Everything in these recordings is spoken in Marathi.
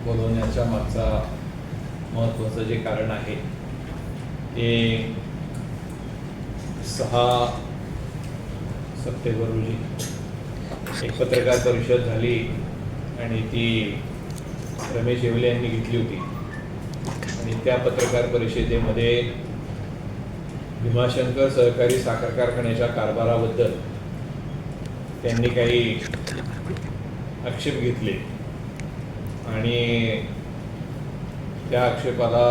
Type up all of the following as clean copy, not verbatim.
बोलवण्याच्या मागचा महत्त्वाचं जे कारण आहे ते 6 सप्टेंबर रोजी एक पत्रकार परिषद झाली आणि ती रमेश येवले यांनी घेतली होती आणि त्या पत्रकार परिषदेमध्ये भीमाशंकर सहकारी साखर कारखान्याच्या कारभाराबद्दल त्यांनी काही आक्षेप घेतले आणि त्या आक्षेपाला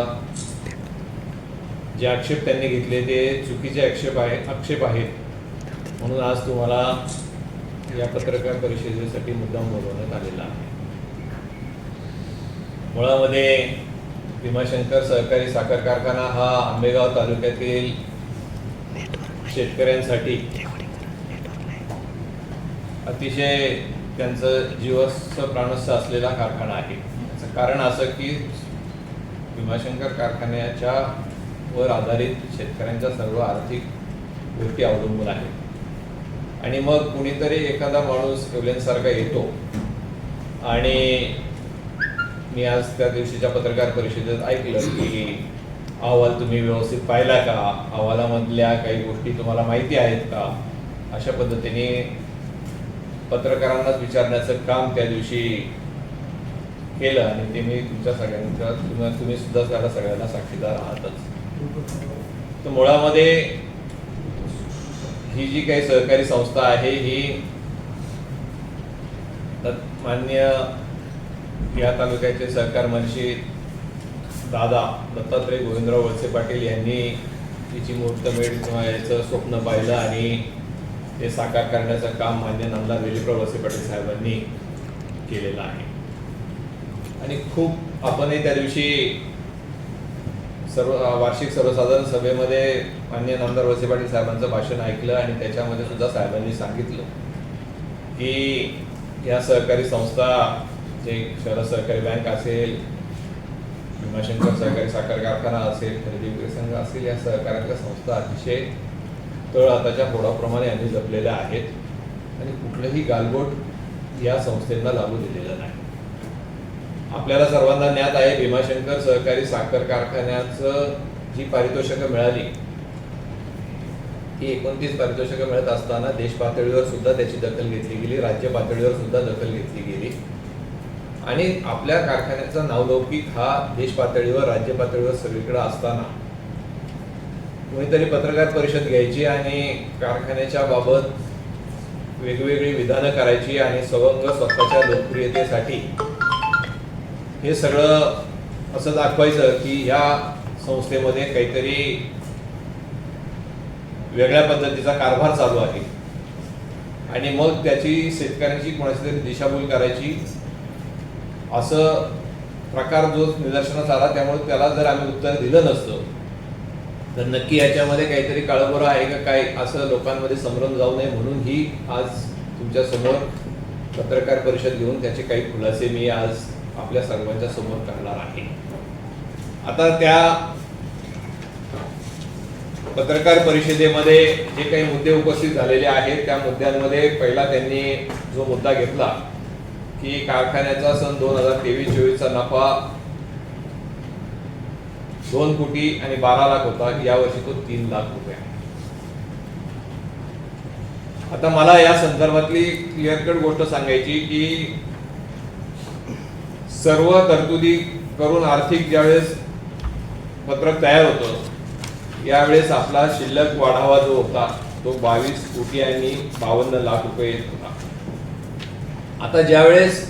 जे आक्षेप त्यांनी घेतले ते चुकीचे आक्षेप आहेत म्हणून आज तुम्हाला या पत्रकार परिषदेसाठी मुद्दाम बोलवण्यात आलेला आहे। मुळामध्ये भीमाशंकर सहकारी साखर कारखाना हा आंबेगाव तालुक्यातील शेतकऱ्यांसाठी अतिशय त्यांचं जीवस्थ प्राणस्थ असलेला कारखाना आहे। याचं कारण असं की भीमाशंकर कारखान्याच्या वर आधारित शेतकऱ्यांच्या सर्व आर्थिक गोष्टी अवलंबून आहेत आणि मग कुणीतरी एखादा माणूस येवलेंसारखा येतो आणि मी आज त्या दिवशीच्या पत्रकार परिषदेत ऐकलं की अहवाल तुम्ही व्यवस्थित पाहिला का, अहवालामधल्या काही गोष्टी तुम्हाला माहिती आहेत का, अशा पद्धतीने पत्रकारांनाच विचारण्याचं काम त्या दिवशी केलं आणि ते मी तुमच्या सगळ्यांच्या तुम्ही सुद्धा त्याला सगळ्यांना साक्षीदार आहातच। तर मुळामध्ये ही जी काही सहकारी संस्था आहे ही मान्य या तालुक्याचे सहकार मंत्री दादा दत्तात्रय गोविंदराव वळसे पाटील यांनी तिची मुहूर्तमेढ किंवा याचं स्वप्न पाहिलं आणि ते साकार करण्याचं काम मान्य नामदार दिलीपराव वळसे पाटील साहेबांनी केलेलं आहे आणि खूप आपणही त्या दिवशी वार्षिक सर्वसाधारण सभेमध्ये मान्य नामदार वळसे पाटील साहेबांचं भाषण ऐकलं आणि त्याच्यामध्ये सुद्धा साहेबांनी सांगितलं की या सहकारी संस्था जे शहर सहकारी बँक असेल, भीमाशंकर सहकारी साखर कारखाना असेल, खरेदी विक्री संघ असेल, या सहकार्यातल्या संस्था अतिशय तळहाताच्या फोडाप्रमाणे यांनी जपलेल्या आहेत आणि कुठलंही गालबोट या संस्थेला लागू दिलेलं नाही। आपल्याला सर्वांना ज्ञात आहे भीमाशंकर सहकारी साखर कारखान्याचं जी पारितोषिकं मिळाली ही 29 पारितोषिकं मिळत असताना देश पातळीवर सुद्धा त्याची दखल घेतली गेली, राज्य पातळीवर सुद्धा दखल घेतली गेली आणि आपल्या कारखान्याचा नावलौकिक हा देश पातळीवर राज्य पातळीवर सगळीकडे असताना कोणीतरी पत्रकार परिषद घ्यायची आणि कारखान्याच्या बाबत वेगवेगळी विधानं करायची आणि सवंग स्वतःच्या लोकप्रियतेसाठी हे सगळं असं दाखवायचं की या संस्थेमध्ये काहीतरी वेगळ्या पद्धतीचा कारभार चालू आहे आणि मग त्याची शेतकऱ्यांची कोणाची तरी दिशाभूल करायची असं प्रकार जो निदर्शनास आला। त्यामुळे त्याला जर आम्ही उत्तर दिलं नसतं तर नक्की याच्यामध्ये काहीतरी काळबोरं आहे का काय असं लोकांमध्ये संभ्रम जाऊ नये म्हणून ही आज तुमच्या समोर पत्रकार परिषद घेऊन त्याचे काही खुलासे मी आज आपल्या सर्वांच्या समोर करणार आहे। आता त्या पत्रकार परिषदेमध्ये जे काही मुद्दे उपस्थित झालेले आहेत त्या मुद्द्यांमध्ये पहिला त्यांनी जो मुद्दा घेतला की कारखान्याचा सन 2023-24चा नफा 2 कोटी आणि 12 लाख होता, यावर्षी तो 3 लाख रुपये। आता मला या संदर्भातली क्लिअर कट गोष्ट सांगायची की सर्व तरतुदी करून आर्थिक ज्यावेळेस पत्रक तयार होतं यावेळेस आपला शिल्लक वाढावा जो होता तो 22 कोटी आणि 52 लाख रुपये येत होता। आता ज्यावेळेस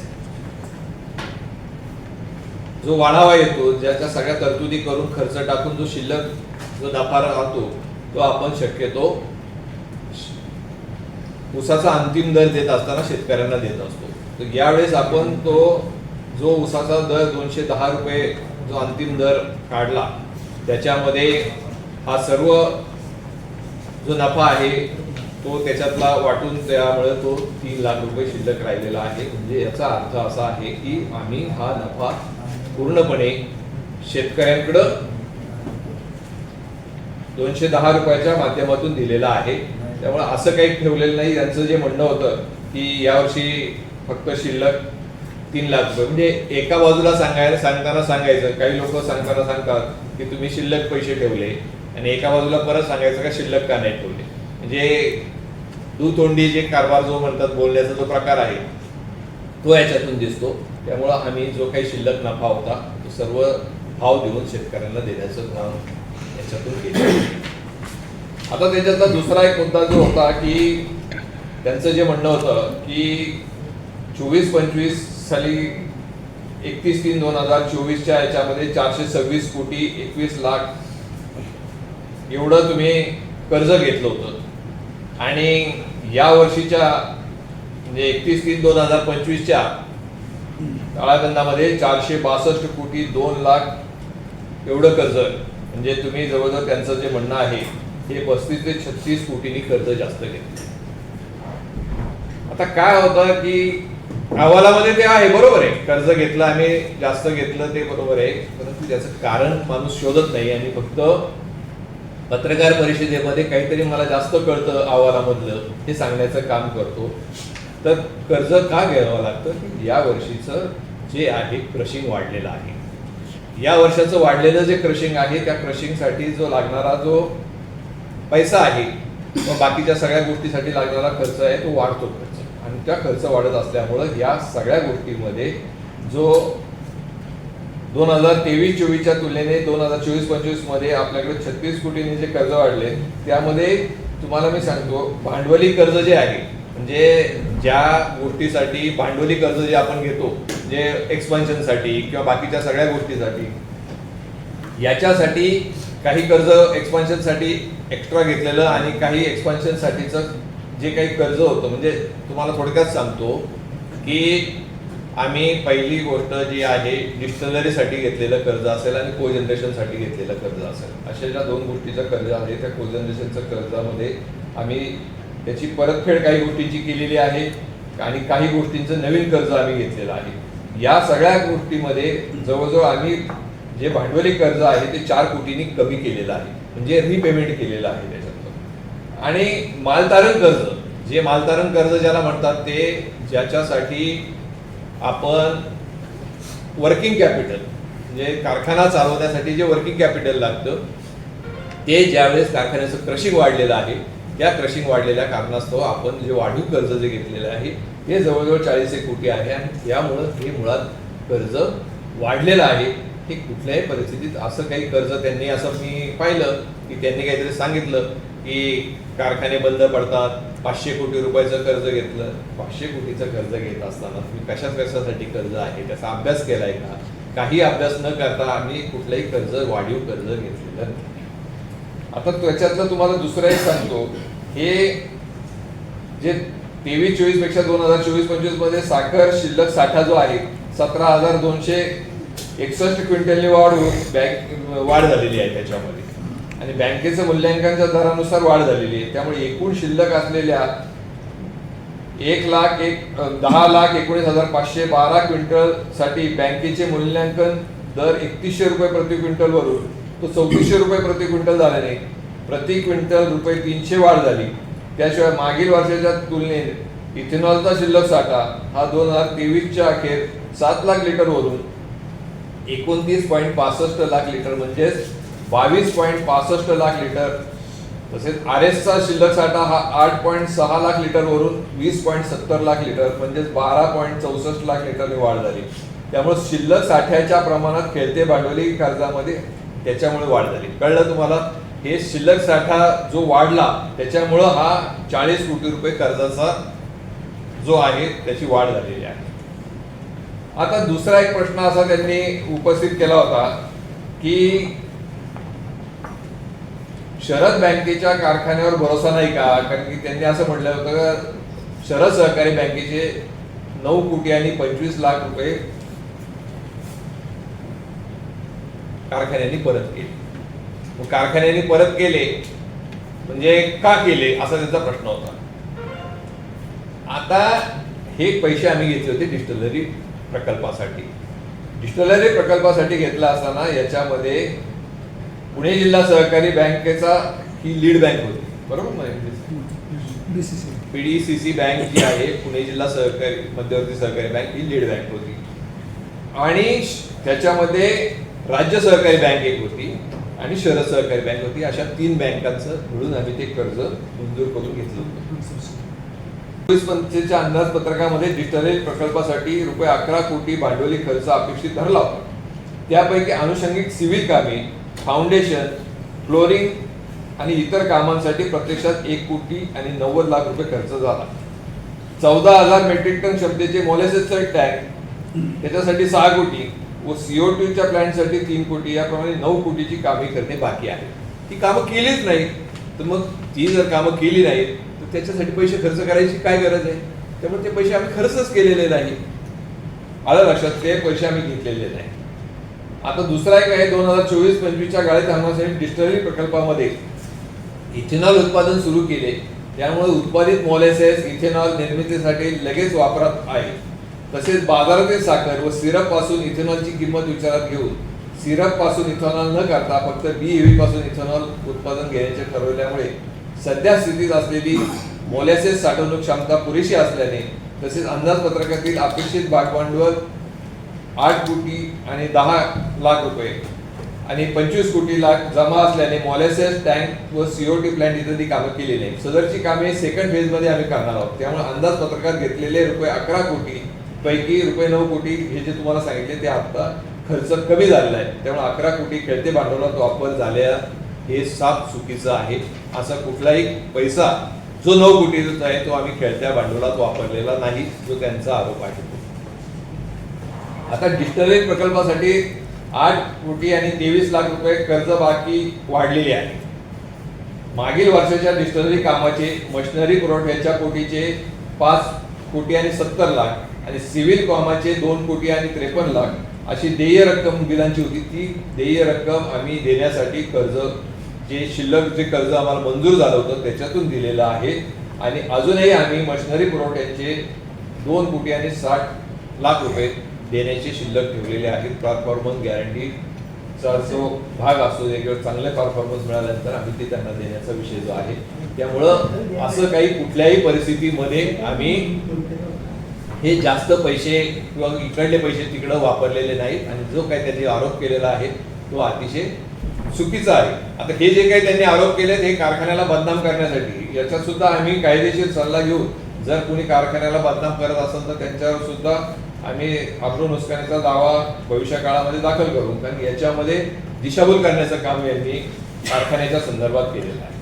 जो वाढावा येतो, ज्याच्या सगळ्या तरतुदी करून खर्च टाकून जो शिल्लक जो नफा राहतो तो आपण शक्यतो ऊसाचा अंतिम दर देत असताना शेतकऱ्यांना देत असतो। तर यावेळेस आपण तो जो ऊसाचा दर 210 रुपये जो अंतिम दर काढला त्याच्यामध्ये हा सर्व जो नफा आहे तो त्याच्यातला वाटून त्यामुळे तो 3 लाख रुपये शिल्लक राहिलेला आहे। म्हणजे याचा अर्थ असा आहे की आम्ही हा नफा पूर्णपणे शेतकऱ्यांकडे 210 रुपयाच्या माध्यमातून दिलेला आहे। त्यामुळे असं काही ठेवलेलं नाही। यांचं जे म्हणणं होतं की यावर्षी फक्त शिल्लक 3 लाख रुपये. म्हणजे एका बाजूला सांगायचं, काही लोक सांगतात की तुम्ही शिल्लक पैसे ठेवले, आणि एका बाजूला परत सांगायचं का शिल्लक का नाही ठेवले. म्हणजे दुतोंडी जे कारभार जो म्हणतात, बोलण्याचा जो प्रकार आहे तो याच्यातून दिसतो. त्यामुळं आम्ही जो काही शिल्लक नफा होता तो सर्व भाव देऊन शेतकऱ्यांना देण्याचं काम याच्यातून केलं. आता त्याच्यातला दुसरा एक मुद्दा जो होता की त्यांचं जे म्हणणं होतं की 24-25 साली 31/3/2024च्या याच्यामध्ये 426 कोटी 21 लाख एवढं तुम्ही कर्ज घेतलं होतं, आणि या वर्षीच्या म्हणजे 31/3/2025च्या काळाखंडामध्ये 462 कोटी 2 लाख एवढं कर्ज. म्हणजे तुम्ही जवळजवळ त्यांचं जे म्हणणं आहे हे 35 ते 36 कोटींनी कर्ज जास्त घेतलं. आता काय होतं की अहवालामध्ये ते आहे, बरोबर आहे, कर्ज घेतलं आम्ही, जास्त घेतलं ते बरोबर आहे, परंतु त्याचं कारण माणूस शोधत नाही आणि फक्त पत्रकार परिषदेमध्ये काहीतरी मला जास्त कळतं अहवालामधलं हे सांगण्याचं काम करतो. तर कर्ज का घ्यावं लागतं की या वर्षीचं जे आहे क्रशिंग वाढलेलं आहे. या वर्षाचं वाढलेलं जे क्रशिंग आहे त्या क्रशिंगसाठी जो लागणारा जो पैसा आहे व बाकीच्या सगळ्या गोष्टीसाठी लागणारा खर्च आहे तो वाढतो खर्च, आणि त्या खर्च वाढत असल्यामुळं या सगळ्या गोष्टीमध्ये जो 2023-24च्या तुलनेने 2024-25 मध्ये आपल्याकडे 36 कोटींनी जे कर्ज वाढले, त्यामध्ये तुम्हाला मी सांगतो भांडवली कर्ज जे आहे, म्हणजे ज्या गोष्टीसाठी भांडवली कर्ज जे आपण घेतो, जे एक्सपान्शनसाठी किंवा बाकीच्या सगळ्या गोष्टीसाठी, याच्यासाठी काही कर्ज एक्सपान्शनसाठी एक्स्ट्रा घेतलेलं आणि काही एक्सपान्शनसाठीचं जे काही कर्ज होतं. म्हणजे तुम्हाला थोडक्यात सांगतो की आम्ही पहिली गोष्ट जी आहे डिस्टलरीसाठी घेतलेलं कर्ज असेल आणि कोजनरेशनसाठी घेतलेलं कर्ज असेल, अशा ज्या दोन गोष्टीचं कर्ज आहे त्या कोजनरेशनच्या कर्जामध्ये आम्ही त्याची परतफेड काही गोष्टींची केलेली आहे आणि काही गोष्टींचं नवीन कर्ज आम्ही घेतलेलं आहे. या सगळ्या गोष्टीमध्ये जवळजवळ आम्ही जे भांडवली कर्ज आहे ते 4 कोटींनी कमी केलेलं आहे, म्हणजे रिपेमेंट केलेलं आहे त्याच्यात. आणि मालतारण कर्ज, जे मालतारण कर्ज ज्याला म्हणतात, ते ज्याच्यासाठी आपण वर्किंग कॅपिटल म्हणजे कारखाना चालवण्यासाठी जे वर्किंग कॅपिटल लागतं, ते ज्यावेळेस कारखान्याचं क्रशिंग वाढलेलं आहे त्या क्रशिंग वाढलेल्या कारणास्तव आपण जे वाढीव कर्ज जे घेतलेलं आहे ते जवळजवळ 40 कोटी आहे, आणि त्यामुळं हे मुळात कर्ज वाढलेलं आहे. हे कुठल्याही परिस्थितीत असं काही कर्ज त्यांनी, असं मी पाहिलं की त्यांनी काहीतरी सांगितलं की कारखाने बंद पडतात, 500 कोटी रुपयाचं कर्ज घेतलं. 500 कोटीचं कर्ज घेत असताना तुम्ही कशासाठी कर्ज आहे त्याचा अभ्यास केलाय का? काही अभ्यास न करता आम्ही कुठलंही कर्ज, वाढीव कर्ज घेतलेलं नाही. आता त्याच्यातलं तुम्हाला दुसरं एक सांगतो, हे जे 23-24 पेक्षा 2024-25 मध्ये साखर शिल्लक साठा जो आहे 17,261 क्विंटलनी वाढ झालेली आहे त्याच्यामध्ये, आणि बँकेचं मूल्यांकनाच्या दरानुसार वाढ झालेली आहे. त्यामुळे एकूण शिल्लक असलेल्या 10,19,512 क्विंटल साठी बँकेचे मूल्यांकन दर 3100 रुपये प्रति क्विंटल वरून तो 3400 रुपये प्रति क्विंटल झाल्याने प्रति क्विंटल रुपये 300 वाढ झाली. त्याशिवाय मागील वर्षाच्या तुलनेत इथेनॉलचा शिल्लक साठा हा 2023च्या अखेर 7 लाख लिटर वरून 29.65 लाख लिटर म्हणजेच 22.65 लाख लिटर. तसेच RSचा शिल्लक साठा हा 8.6 लाख लिटर वरून 20.70 लाख लिटर म्हणजेच 12.64 लाख लिटरने वाढ झाली. त्यामुळे शिल्लक साठ्याच्या प्रमाणात खेळते भांडवली कर्जामध्ये त्याच्यामुळे वाढ झाली. कळलं तुम्हाला? हे शिल्लक साठा जो वाढला त्याच्यामुळं हा 40 कोटी रुपये कर्जाचा जो आहे त्याची वाढ झालेली आहे. आता दुसरा एक प्रश्न असा त्यांनी उपस्थित केला होता की शरद बँकेच्या कारखान्यावर भरोसा नाही का? कारण की त्यांनी असं म्हटलं होतं शरद सहकारी बँकेचे 9 कोटी आणि 25 लाख रुपये कारखान्यांनी परत केले. मग कारखान्यांनी परत केले म्हणजे का केले असा त्यांचा प्रश्न होता. आता हे पैसे आम्ही घेतले होते डिस्टिलरी प्रकल्पासाठी. डिस्टिलरी प्रकल्पासाठी घेतला असताना याच्यामध्ये पुणे जिल्हा सहकारी बँकेचा ही लीड बँक होती, बरोबर ना? PDCC बँक जी आहे पुणे जिल्हा सहकारी मध्यवर्ती सहकारी बँक ही लीड बँक होती. आणि त्याच्यामध्ये राज्य सहकारी बँक एक होती आणि शरद सहकारी बँक होती. अशा 3 बँकांचं मिळून आम्ही ते कर्ज मंजूर करून घेतलं होतं. 24-25च्या अंदाजपत्रकामध्ये डिजिटल रेल प्रकल्पासाठी रुपये 11 कोटी भांडवली खर्च अपेक्षित धरला होता. त्यापैकी अनुषंगिक सिव्हिल कामे, फाउंडेशन, फ्लोरिंग आणि इतर कामांसाठी प्रत्यक्षात 1 कोटी आणि 90 लाख रुपये खर्च झाला. 14,000 मेट्रिक टन क्षमतेचे मोलेसेसचा टँक त्याच्यासाठी 6 कोटी व CO2च्या प्लांटसाठी 3 कोटी याप्रमाणे 9 कोटीची कामे करणे बाकी आहे. ती कामं केलीच नाही तर मग ती जर कामं केली नाहीत तर त्याच्यासाठी पैसे खर्च करायची काय गरज आहे? त्यामुळे ते पैसे आम्ही खर्चच केलेले नाही. आलं लक्षात? ते पैसे आम्ही घेतलेले नाही. आता दुसरा एक आहे 2024-25च्या गाळ्यात हंगामासाठी डिस्टिलरी प्रकल्पामध्ये इथेनॉल उत्पादन सुरू केले. त्यामुळे उत्पादित मोलेसेस इथेनॉल निर्मितीसाठी लगेच वापरात आहे. तसेच बाजारातील साखर व सिरप पासून इथेनॉलची किंमत विचारात घेऊन सिरप पासून इथेनॉल न करता फक्त BEV पासून इथेनॉल उत्पादन घेण्याचे ठरवल्यामुळे सध्या स्थितीत असलेली मोलॅसेस साठवणूक क्षमता पुरेशी असल्याने तसेच अंदाजपत्रकातील अपेक्षित भागभांडवल 8 कोटी आणि 10 लाख रुपये आणि 25 कोटी लाख जमा असल्याने मोलॅसेस टँक व CO2 प्लांट इत्यादी कामं केली नाही. सदरची कामे सेकंड फेज मध्ये आम्ही करणार आहोत. त्यामुळे अंदाजपत्रकात घेतलेले रुपये 11 कोटी पैकी रुपये 9 कोटी हे जे तुम्हाला सांगितले ते आता खर्च कमी झालेला आहे. त्यामुळे 11 कोटी खेळते भांडवलात वापर झाल्या हे साफ चुकीचं आहे. असा कुठलाही पैसा जो 9 कोटीचा आहे तो आम्ही खेळत्या भांडवलात वापरलेला नाही, जो त्यांचा आरोप आहे. आता डिस्टिलरी प्रकल्पासाठी 8 कोटी आणि 23 लाख रुपये कर्ज बाकी वाढलेले आहे. मागील वर्षाच्या डिस्टिलरी कामाचे मशिनरी पुरवठ्याच्या कोटीचे 5 कोटी आणि 70 लाख आणि सिव्हिल कामाचे 2 कोटी आणि 53 लाख अशी देय रक्कम बिलांची होती. ती देय रक्कम आम्ही देण्यासाठी कर्ज जे शिल्लक जे कर्ज आम्हाला मंजूर झालं होतं त्याच्यातून दिलेलं आहे. आणि अजूनही आम्ही मशिनरी पुरवठ्याचे 2 कोटी आणि 60 लाख रुपये देण्याचे शिल्लक ठेवलेले आहेत. परफॉर्मन्स गॅरंटीचा जो भाग असतो किंवा चांगले परफॉर्मन्स मिळाल्यानंतर आम्ही ते त्यांना देण्याचा विषय जो आहे. त्यामुळं असं काही कुठल्याही परिस्थितीमध्ये आम्ही हे जास्त पैसे किंवा इकडले पैसे तिकडं वापरलेले नाहीत. आणि जो काही त्यांनी आरोप केलेला आहे तो अतिशय चुकीचा आहे. आता हे जे काही त्यांनी आरोप केलेत हे कारखान्याला बदनाम करण्यासाठी, याच्यात सुद्धा आम्ही कायदेशीर सल्ला घेऊन जर कोणी कारखान्याला बदनाम करत असेल तर त्यांच्यावर सुद्धा आम्ही अब्रू नुकसानीचा दावा भविष्य काळामध्ये दाखल करू. कारण याच्यामध्ये दिशाभूल करण्याचं काम यांनी कारखान्याच्या संदर्भात केलेलं आहे.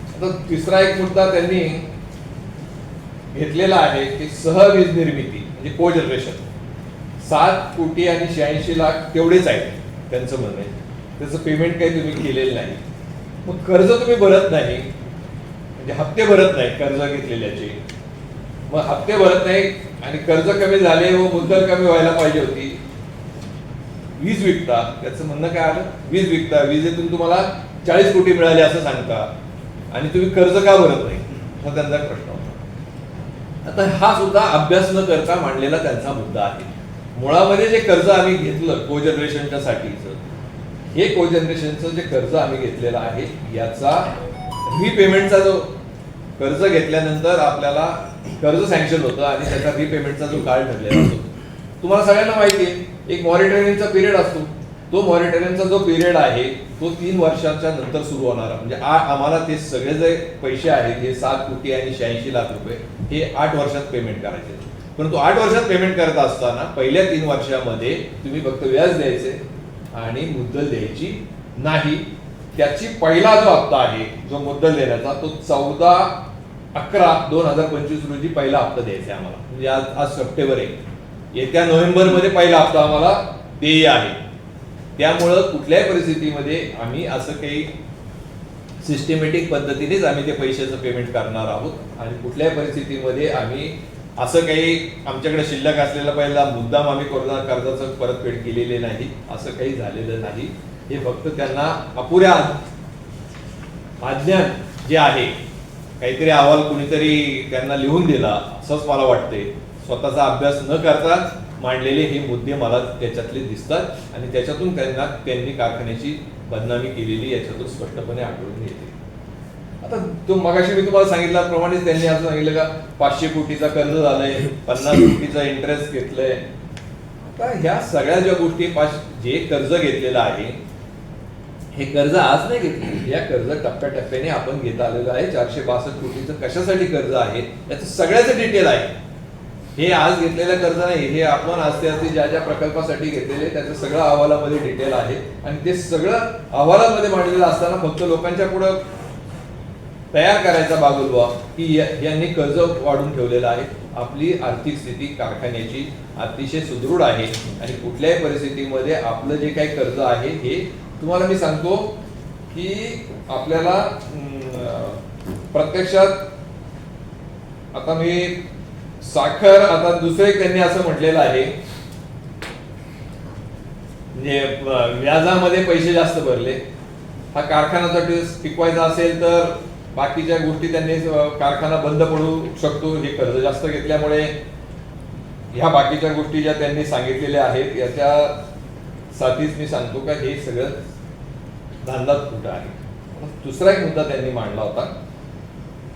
आता तिसरा एक मुद्दा त्यांनी घेतलेला आहे की सहवीज निर्मिती म्हणजे को जनरेशन 7 कोटी आणि 86 लाख तेवढेच आहे त्यांचं म्हणणं आहे. त्याचं पेमेंट काही तुम्ही केलेलं नाही. मग कर्ज तुम्ही भरत नाही म्हणजे हप्ते भरत नाही कर्ज घेतलेल्याचे. मग हप्ते भरत नाही आणि कर्ज कमी झाले व मुद्दल कमी व्हायला पाहिजे होती. वीज विकता, त्याचं म्हणणं काय आलं? वीज विकता, विजेतून तुम्हाला 40 कोटी मिळाले असं सांगता आणि तुम्ही कर्ज का भरत नाही हा त्यांचा प्रश्न होता. आता हा सुद्धा अभ्यास न करता मांडलेला त्यांचा मुद्दा आहे. मुळामध्ये जे कर्ज आम्ही घेतलं कोजनरेशनच्या साठीचं, हे कोजनरेशनचं जे कर्ज आम्ही घेतलेलं आहे याचा रिपेमेंटचा जो कर्ज घेतल्यानंतर आपल्याला कर्ज सँक्शन होतं आणि त्याचा रिपेमेंटचा जो काळ ठरलेला असतो. तुम्हाला सगळ्यांना माहिती आहे एक मॉनिटरिंगचा पिरियड असतो. तो मॉनिटरिंगचा जो पिरियड आहे तो 3 वर्षाच्या नंतर सुरू होणार. म्हणजे आम्हाला ते सगळे जे पैसे आहेत हे 7 कोटी आणि 86 लाख रुपये हे 8 वर्षात पेमेंट करायचे. परंतु 8 वर्षात पेमेंट करत असताना पहिल्या 3 वर्षामध्ये तुम्ही फक्त व्याज द्यायचे आणि मुद्दल द्यायची नाही. त्याची पहिला जो हप्ता आहे जो मुद्दल देण्याचा तो 14/11/2025 रोजी पहिला हप्ता द्यायचा आम्हाला. म्हणजे आज सप्टेंबर 1, येत्या नोव्हेंबरमध्ये पहिला हप्ता आम्हाला देय आहे. त्यामुळं कुठल्याही परिस्थितीमध्ये आम्ही असं काही सिस्टमॅटिक पद्धतीनेच आम्ही ते पैशाचं पेमेंट करणार आहोत. आणि कुठल्याही परिस्थितीमध्ये आम्ही असं काही आमच्याकडे शिल्लक असलेला पहिला मुद्दाम आम्ही कर्जाचं परतफेड केलेले नाही, असं काही झालेलं नाही. हे फक्त त्यांना अपुऱ्या अज्ञान जे आहे काहीतरी अहवाल कुणीतरी त्यांना लिहून दिला असंच मला वाटते. स्वतःचा अभ्यास न करता मांडलेले हे मुद्दे मला त्याच्यातले दिसतात आणि त्याच्यातून त्यांनी कारखान्याची बदनामी केलेली याच्यातून स्पष्टपणे आढळून येते. आता तो मगाशी मी तुम्हाला सांगितल्याप्रमाणे त्यांनी असं सांगितलं का 500 कोटीचा कर्ज झालंय, 50 कोटीचा इंटरेस्ट घेतलंय. आता ह्या सगळ्या ज्या गोष्टी जे कर्ज घेतलेलं आहे, हे कर्ज आज नाही घेतले, या कर्ज टप्प्याटप्प्याने आपण घेत आलेलं आहे. 462 कोटीचं कशासाठी कर्ज आहे याचं सगळ्याचं डिटेल आहे. हे आज घेतलेलं कर्ज नाही, हे आपण आस्ते ज्या ज्या प्रकल्पासाठी घेतलेले त्याचं सगळं अहवालामध्ये डिटेल आहे. आणि ते सगळं अहवालामध्ये मांडलेलं असताना फक्त लोकांच्या पुढं तयार करायचा बागुलवा की यांनी कर्ज वाढून ठेवलेलं आहे. आपली आर्थिक स्थिती कारखान्याची अतिशय सुदृढ आहे आणि कुठल्याही परिस्थितीमध्ये आपलं जे काही कर्ज आहे हे तुम्हाला मी सांगतो की आपल्याला प्रत्यक्षात आता मी साखर, आता दुसरे त्यांनी असं म्हटलेलं आहे म्हणजे व्याजामध्ये पैसे जास्त भरले. हा कारखाना जर टिकवायचा असेल तर बाकीच्या गोष्टी त्यांनी कारखाना बंद पडू शकतो, हे कर्ज जास्त घेतल्यामुळे. ह्या बाकीच्या गोष्टी ज्या त्यांनी सांगितलेल्या आहेत याच्या साठीच मी सांगतो का हे सगळं धांदाच खोटं आहे. दुसरा एक मुद्दा त्यांनी मांडला होता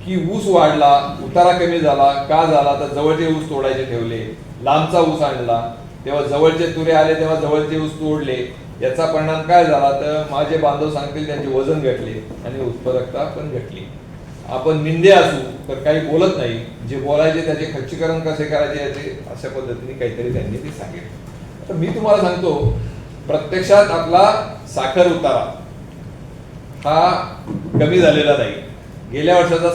की ऊस वाढला, उतारा कमी झाला, का झाला तर जवळचे ऊस तोडायचे ठेवले, लांबचा ऊस आणला तेव्हा जवळचे तुरे आले तेव्हा जवळचे ऊस तोडले. याचा परिणाम काय झाला तर माझे बांधव सांगतील त्यांचे वजन घटले आणि उत्पादकता पण घटली. आपण निंदे असू तर काही बोलत नाही, जे बोलायचे त्याचे खच्चीकरण कसे करायचे याचे अशा पद्धतीने काहीतरी त्यांनी ते सांगितलं. तर मी तुम्हाला सांगतो प्रत्यक्षात आपला साखर उतारा हा कमी झालेला नाही. गेल्या वर्षाचा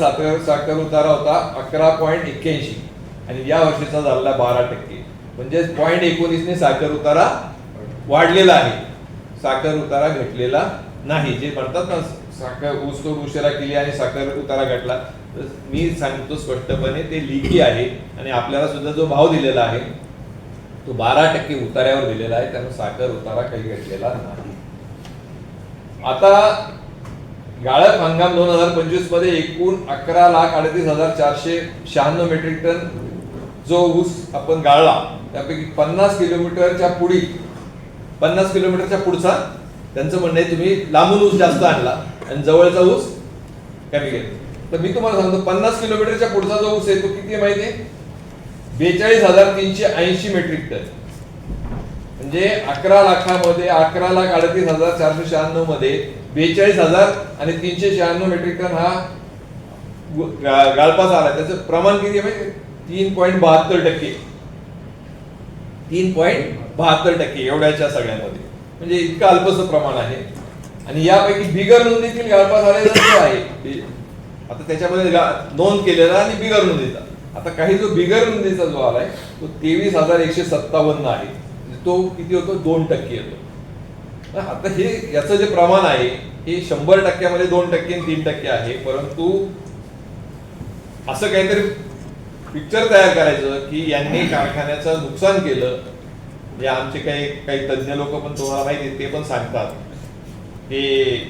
साखर उतारा होता 11.81 आणि या वर्षीचा झाला 12%, म्हणजे 0.19 साखर उतारा वाढलेला आहे, साखर उतारा घटलेला नाही. जे म्हणतात ना साखर ऊसतोड उशिरा केली आणि साखर उतारा घटला, मी सांगतो स्पष्टपणे ते लिखी आहे आणि आपल्याला सुद्धा जो भाव दिलेला आहे तो 12% उतार्यावर दिलेला आहे, त्यामुळे साखर उतारा काही घटलेला नाही. आता गाळप हंगाम 2025 मध्ये एकूण 11,38,496 मेट्रिक टन जो ऊस आपण गाळला त्यापैकी 50 किलोमीटरच्या पुढचा त्यांचं म्हणणं आहे तुम्ही लांबून ऊस जास्त आणला आणि जवळचा ऊस कमी घेतला. तर मी तुम्हाला सांगतो 50 किलोमीटरच्या पुढचा जो ऊस आहे तो किती माहिती आहे? 42,380 मेट्रिक टन. म्हणजे 11 लाखामध्ये 11,38,496 मध्ये 42,000 आणि 396 मेट्रिक टन हा गाळपास आला. त्याचं प्रमाण किती आहे माहिती? 3.72%. 3.72% एवढ्याच्या सगळ्यांमध्ये, म्हणजे इतकं अल्पसं प्रमाण आहे. आणि यापैकी बिगर नोंदीतील गाळपास आलेला आहे आता त्याच्यामध्ये नोंद केलेला आणि बिगर नोंदीचा. आता काही जो बिगर नोंदीचा जो आलाय तो 23,157 आहे, तो किती होतो? 2% येतो. आता हे याचं जे प्रमाण आहे हे 100%मध्ये 2% आणि 3% आहे. परंतु असं काहीतरी पिक्चर तयार करायचं की यांनी कारखान्याचं नुकसान केलं. जे आमचे काही तज्ञ लोक पण तुम्हाला माहिती ते पण सांगतात की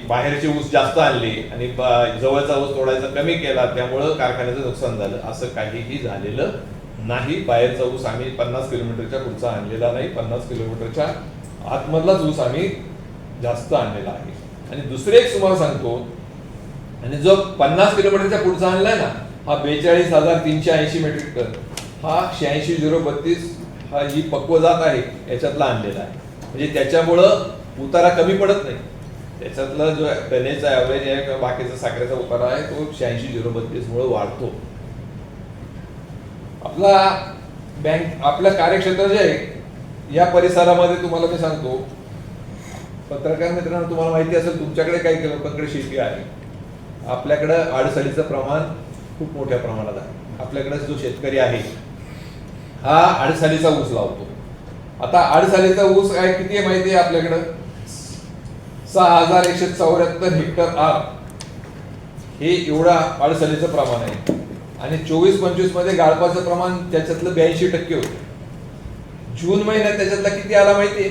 बाहेरचे ऊस जास्त आणले आणि जवळचा ऊस तोडायचा कमी केला त्यामुळं कारखान्याचं नुकसान झालं. असं काहीही झालेलं नाही. बाहेरचा ऊस आम्ही 50 किलोमीटरच्या पुढचा आणलेला नाही, 50 किलोमीटरच्या आतमधलाच ऊस आम्ही जास्त आणलेला आहे. आणि दुसरे एक तुम्हाला सांगतो, आणि जो 50 किलोमीटरच्या पुढचा आणलाय ना हा 42,380 मेट्रिक टन, हा 86,032 हा ही पक्व जात आहे याच्यातला आणलेला आहे. म्हणजे त्याच्यामुळं उतारा कमी पडत नाही. त्याच्यातला जो टनेचा ॲव्हरेज आहे किंवा बाकीचा साखरेचा उतारा आहे तो 86,032 मुळे वाढतो. आपल्या कार्यक्षेत्र जे आहे या परिसरामध्ये तुम्हाला मी सांगतो, पत्रकार मित्रांनो तुम्हाला माहिती असेल तुमच्याकडे काही लोकांकडे शेती आहे, आपल्याकडे आडसालीचं प्रमाण खूप मोठ्या प्रमाणात आहे. आपल्याकडे जो शेतकरी आहे हा आडसालीचा ऊस लावतो. आता आडसालीचा ऊस काय किती आहे माहिती आहे आपल्याकडे? 6,174 हेक्टर आर हे एवढा आडसालीचं प्रमाण आहे. आणि 24-25 मध्ये गाळपाचं प्रमाण त्याच्यातलं 82% होतं. जून महिन्यात त्याच्यातला किती आला माहितीये?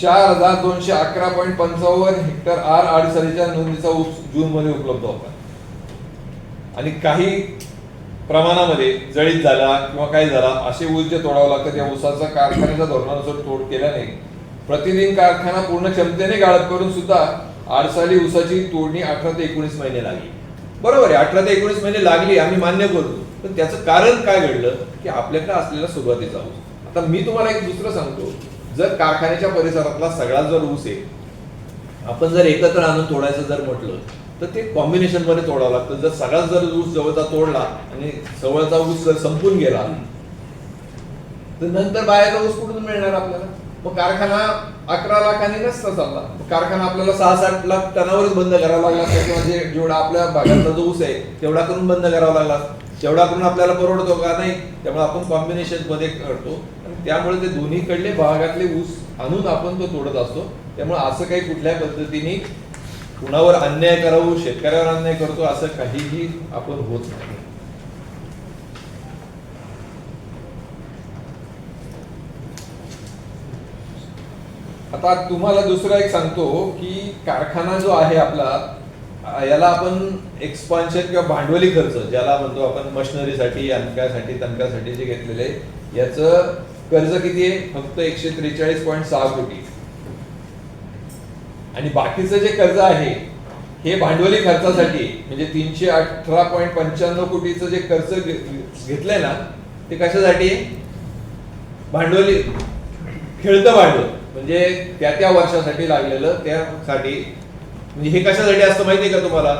4,211.55 हेक्टर आर आडसालीच्या नोंदीचा ऊस जून मध्ये उपलब्ध होता. आणि काही प्रमाणामध्ये जळीत झाला किंवा काय झाला असे ऊस जे तोडावं लागतं त्या ऊसाचा कारखान्याच्या धोरणानुसार तोड केल्याने प्रतिदिन कारखाना पूर्ण क्षमतेने गाळप करून सुद्धा आडसाली ऊसाची तोडणी 18 ते 19 महिने लागली. बरोबर आहे, 18 ते 19 महिने लागली, आम्ही मान्य करतो. पण त्याचं कारण काय घडलं की आपल्याकडे असलेला सुरुवातीचा ऊस. आता मी तुम्हाला एक दुसरं सांगतो, जर कारखान्याच्या परिसरातला सगळा जर ऊस आहे आपण जर एकत्र आणून तोडायचं जर म्हटलं तर ते कॉम्बिनेशन मध्ये तोडावं लागतं. जर सगळाच जर ऊस जवळचा तोडला आणि जवळचा ऊस जर संपून गेला तर नंतर बाहेरचा ऊस कुठून मिळणार आपल्याला? मग कारखाना 11 लाखांनी नसता चालला, कारखाना आपल्याला 6-7 लाख टनावरच बंद करावा लागला, किंवा जेवढा आपल्या भागातला जो ऊस आहे तेवढा करून बंद करावा लागला. तेवढा करून आपल्याला परवडतो का? नाही. त्यामुळे आपण कॉम्बिनेशन मध्ये करतो आणि त्यामुळे ते दोन्हीकडले भागातले ऊस आणून आपण तो तोडत असतो. त्यामुळे असं काही कुठल्या पद्धतीने कुणावर अन्याय करावं, शेतकऱ्यावर अन्याय करतो असं काहीही आपण होत नाही. आता तुम्हाला दुसरं एक सांगतो की कारखाना जो आहे आपला, याला आपण एक्सपान्शन किंवा भांडवली खर्च ज्याला म्हणतो आपण, मशिनरीसाठी, अनकासाठी, तनकासाठी जे घेतलेले आहे याचं कर्ज किती आहे? फक्त 143.6 कोटी. आणि बाकीचं जे कर्ज आहे हे भांडवली खर्चासाठी, म्हणजे 318.95 कोटीचं जे कर्ज घेतलंय ना ते कशासाठी आहे? भांडवली खेळतं भांडवल, म्हणजे त्या वर्षासाठी लागलेलं त्यासाठी. म्हणजे हे कशासाठी असतं माहितीये का तुम्हाला?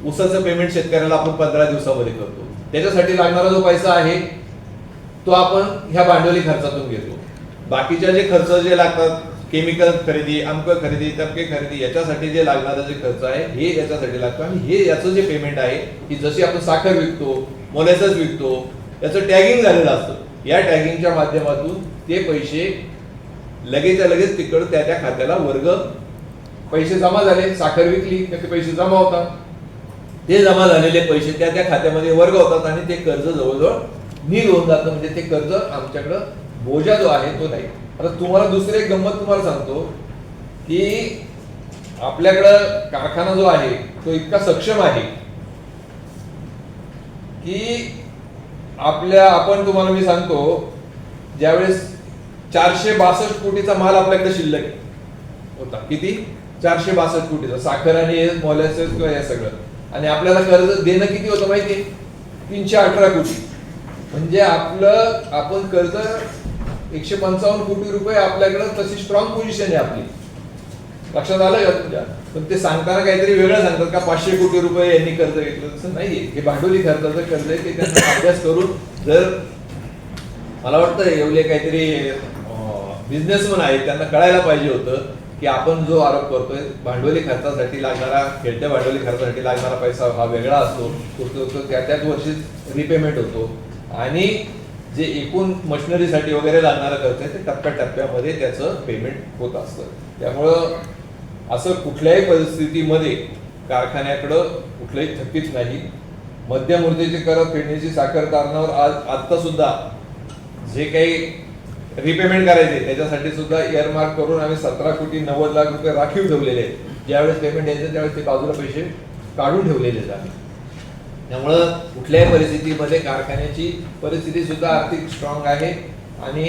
ऊसाचं पेमेंट शेतकऱ्याला आपण 15 दिवसामध्ये करतो, त्याच्यासाठी लागणारा जो पैसा आहे तो आपण ह्या भांडवली खर्चातून घेतो. बाकीच्या जे खर्च जे लागतात, केमिकल खरेदी, अमक खरेदी, तमके खरेदी, याच्यासाठी जे लागणारा जे खर्च आहे हे याच्यासाठी लागतो. आणि हे याचं जे पेमेंट आहे की जशी आपण साखर विकतो, मोलॅसेस विकतो, याचं टॅगिंग झालेलं असतं. या टॅगिंगच्या माध्यमातून ते पैसे लगेचच्या लगेच तिकडं त्या खात्याला वर्ग, पैसे जमा झाले, साखर विकली तर ते पैसे जमा होतात, ते जमा झालेले पैसे त्या खात्यामध्ये वर्ग होतात आणि ते कर्ज जवळजवळ नील होऊन जातं. म्हणजे ते कर्ज आमच्याकडं बोजा जो आहे तो नाही. आता तुम्हाला दुसरी एक गंमत तुम्हाला सांगतो की आपल्याकडं कारखाना जो आहे तो इतका सक्षम आहे की आपण तुम्हाला मी सांगतो, ज्यावेळेस 462 कोटीचा माल आपल्याकडे शिल्लक होता. किती? 462 कोटीचा, साखर आणि मोलॅसेस किंवा हे सगळं. आणि आपल्याला कर्ज देणं किती होतं माहिती? 318 कोटी. म्हणजे आपण कर्ज 155 कोटी रुपये आपल्याकडे, तशी स्ट्रॉंग पोझिशन आहे आपली. लक्षात आलं का तुमच्या? पण ते सांगताना काहीतरी वेगळं सांगतात का 500 कोटी रुपये यांनी कर्ज घेतलं. तसं नाहीये. हे भांडवली खर्चाचं कर्ज आहे की त्यांना अभ्यास करून, जर मला वाटतं एवढे काहीतरी बिझनेसमन आहेत त्यांना कळायला पाहिजे होतं की आपण जो आरोप करतोय भांडवली खर्चासाठी लागणारा, खेळत्या भांडवली खर्चासाठी लागणारा पैसा हा वेगळा असतो, तो त्याच वर्षी रिपेमेंट होतो. आणि जे एकूण मशिनरीसाठी वगैरे लागणारा खर्च आहे ते टप्प्याटप्प्यामध्ये त्याचं पेमेंट होत असतं. त्यामुळं असं कुठल्याही परिस्थितीमध्ये कारखान्याकडं कुठलंही थकीत नाही. मध्यमूर्तीचे कर फेडण्याची साखरकारणावर आता सुद्धा जे काही रिपेमेंट करायचे त्याच्यासाठी सुद्धा इयरमार्क करून आम्ही 17 कोटी 90 लाख रुपये राखीव ठेवलेले आहेत. ज्यावेळेस पेमेंट यायचं त्यावेळेस ते बाजूला पैसे काढून ठेवलेले आहेत. त्यामुळं कुठल्याही परिस्थितीमध्ये कारखान्याची परिस्थिती सुद्धा आर्थिक स्ट्रॉंग आहे आणि